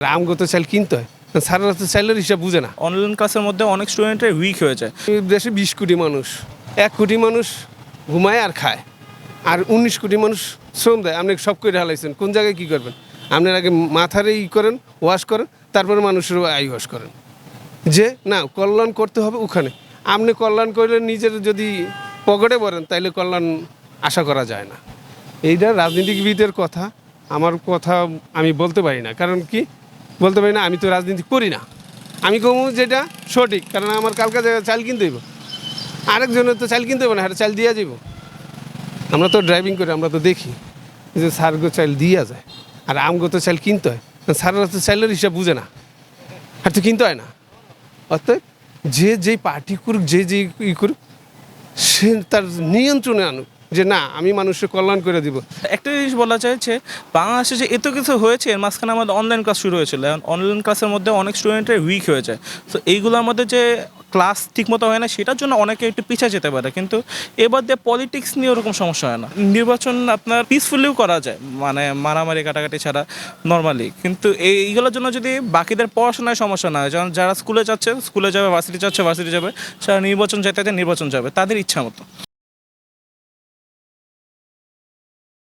আমগত চাল কিনতে হয়, সারা তো চাইলের হিসাব বুঝে না। অনলাইন ক্লাসের মধ্যে অনেক স্টুডেন্টের উইক হয়ে যায়। দেশে 20 কোটি মানুষ, 1 কোটি মানুষ ঘুমায় আর খায়, আর 19 কোটি মানুষ শ্রম দেয়। আপনি সব করে হালাইছেন, কোন জায়গায় কী করবেন? আপনার আগে মাথারে করেন, ওয়াশ করেন, তারপরে মানুষের আই ওয়াশ করেন। যে না কল্যাণ করতে হবে ওখানে, আপনি কল্যাণ করলে নিজের যদি পকেটে পড়েন তাইলে কল্যাণ আশা করা যায় না। এইটা রাজনীতিবিদের কথা, আমার কথা আমি বলতে পারি না। কারণ কি বলতে পারি না? আমি তো রাজনীতি করি না। আমি কমু যেটা সঠিক, কারণ আমার কালকে চাল কিনতে হইব, আরেকজনের তো চাল কিনতে হবে না, চাল দিয়া যাব। আমরা তো ড্রাইভিং করি, আমরা তো দেখি যে সারগো চাল দিয়া যায়, আর আমগো তো চাল কিনতে হয়। সাররা তো চাইলের হিসাব বুঝে না, আর তো কিনতে হয় না। অর্থাৎ যে যেই পার্টি করুক, যে যে ই করুক, সে তার নিয়ন্ত্রণে আনুক যে না আমি মানুষের কল্যাণ করে দিব। একটা জিনিস বলা যায় যে বাংলাদেশে যে এত কিছু হয়েছে, এর মাঝখানে আমাদের অনলাইন ক্লাস শুরু হয়েছিল। এখন অনলাইন ক্লাসের মধ্যে অনেক স্টুডেন্টের উইক হয়ে যায়। তো এইগুলোর মধ্যে যে ক্লাস ঠিকমতো হয় না, সেটার জন্য অনেকে একটু পিছিয়ে যেতে পারে। কিন্তু এবার দিয়ে পলিটিক্স নিয়ে ওরকম সমস্যা হয় না। নির্বাচন আপনার পিসফুলিও করা যায়, মানে মারামারি কাটাকাটি ছাড়া নর্মালি। কিন্তু এইগুলোর জন্য যদি বাকিদের পড়াশোনায় সমস্যা না হয়, যেমন যারা স্কুলে যাচ্ছে স্কুলে যাবে, ভার্সিটি যাচ্ছে ভার্সিটি যাবে, যারা নির্বাচন যেতে নির্বাচন যাবে তাদের ইচ্ছা মতো।